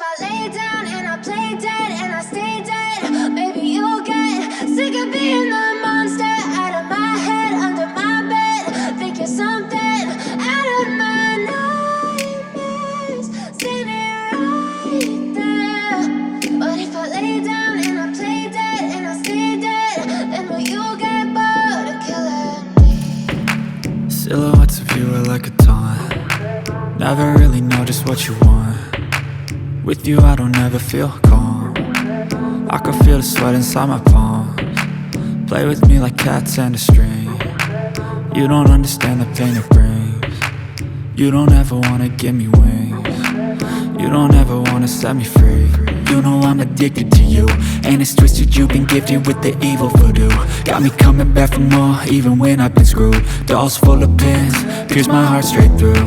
if I lay down and I play dead and I stay dead, maybe you'll get sick of being the monster out of my head, under my bed, thinking something out of my nightmares, standing right there. But if I lay down and I play dead and I stay dead, then will you get bored of killing me? Silhouettes of you are like a taunt. Never really know just what you want. With you I don't ever feel calm. I can feel the sweat inside my palms. Play with me like cats and a string. You don't understand the pain it brings. You don't ever wanna give me wings. You don't ever wanna set me free. You know I'm addicted to you, and it's twisted, you've been gifted with the evil voodoo. Got me coming back for more, even when I've been screwed. Dolls full of pins, pierce my heart straight through.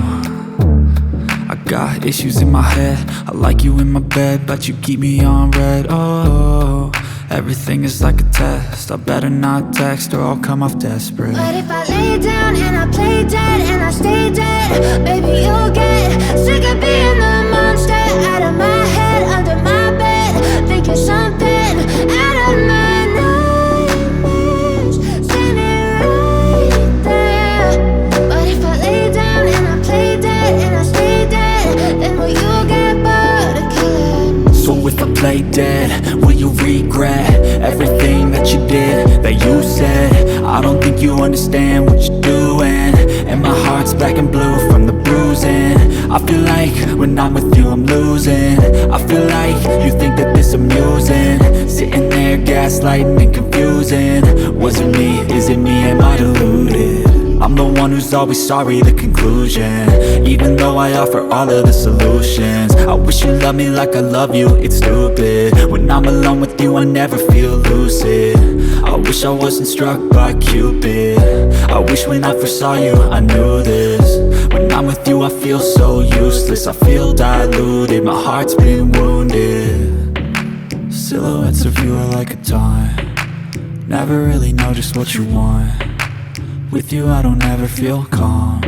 I got issues in my head, I like you in my bed, but you keep me on red. Oh, everything is like a test. I better not text or I'll come off desperate. But if I lay down and I play dead and I stay dead, baby you'll get sick of being the monster out of my head, under my bed, thinking something out of my nightmares, standing right there. But if I lay down and I play dead and I stay dead, then will you get bored of killing me? So if I play dead, will you regret everything that you did, that you said? I don't think you understand what you're doing, and my heart's black and blue from the bruising. I feel like when I'm with you I'm losing. I feel like you think that this amusing, sitting there gaslighting and confusing. Was it me? Is it me? Am I deluded? I'm the one who's always sorry, the conclusion, even though I offer all of the solutions. I wish you loved me like I love you, it's stupid. When I'm alone with you I never feel lucid. I wish I wasn't struck by Cupid. I wish when I first saw you I knew this. When I'm with you I feel so useless, I feel diluted, my heart's been wounded. Silhouettes of you are like a taunt. Never really know just what you want. With you I don't ever feel calm.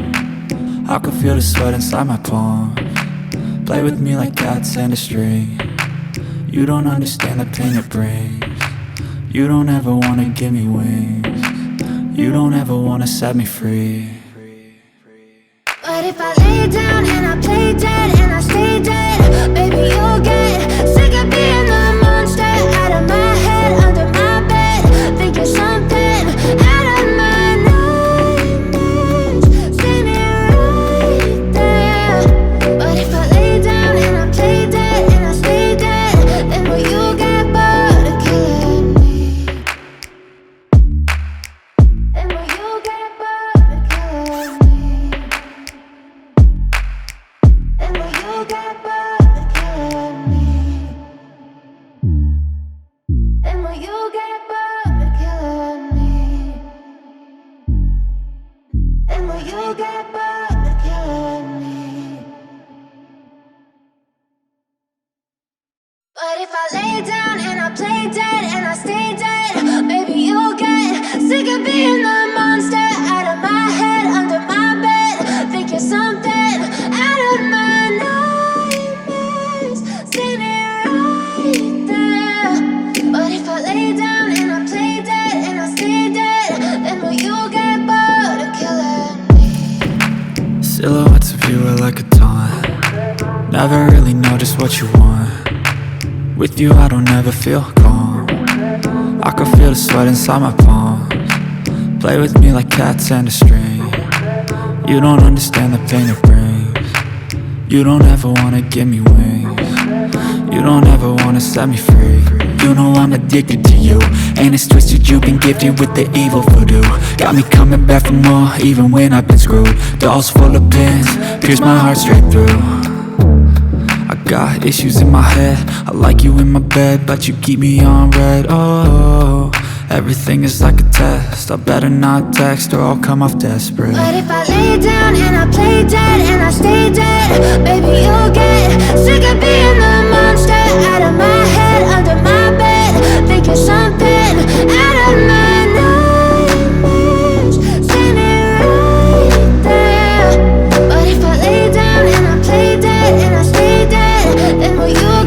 I can feel the sweat inside my palms. Play with me like cats and a string. You don't understand the pain it brings. You don't ever wanna give me wings. You don't ever wanna set me free. But if I lay down and I play dead and I stay dead, baby you'll get sick of being the monster out of my head, under my bed, thinking something out of my nightmares, standing right there. But if I lay down and I play dead and I stay dead, then will you get bored of killing me? Then will you get bored of killing me? Then will you get bored of killing me? Then will you get bored of killing me? Then will you get bored of killing me? But if I lay down and I play dead and I stay dead, maybe you'll get sick of being the monster out of my head, under my bed, thinking something out of my nightmares, standing right there. But if I lay down and I play dead and I stay dead, then will you get bored of killing me? Silhouettes of you are like a taunt. Never really know just what you want. With you I don't ever feel calm. I can feel the sweat inside my palms. Play with me like cats and a string. You don't understand the pain it brings. You don't ever wanna give me wings. You don't ever wanna set me free. You know I'm addicted to you, and it's twisted, you've been gifted with the evil voodoo. Got me coming back for more, even when I've been screwed. Dolls full of pins, pierce my heart straight through. I got issues in my head, I like you in my bed, but you keep me on red. Oh, everything is like a test. I better not text or I'll come off desperate. But if I lay down and I play dead and I stay dead, baby you'll get sick of being the monster out of my head, under my bed, thinking something out of my nightmares, standing right there. But if I lay down and I play dead and I stay dead, then will you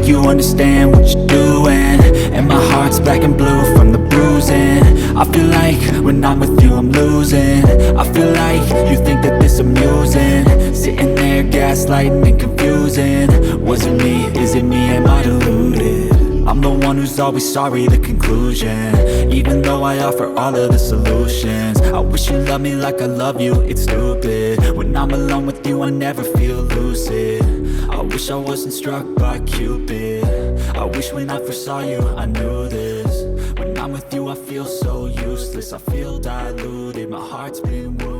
think you understand what you're doing. And my heart's black and blue from the bruising. I feel like when I'm with you I'm losing. I feel like you think that this amusing. Sitting there gaslighting and confusing. Was it me? Is it me? Am I deluded? I'm the one who's always sorry, the conclusion. Even though I offer all of the solutions. I wish you loved me like I love you, it's stupid. When I'm alone with you I never feel lucid. I wish I wasn't struck by Cupid. I wish when I first saw you I knew this. When I'm with you I feel so useless. I feel diluted, my heart's been wounded.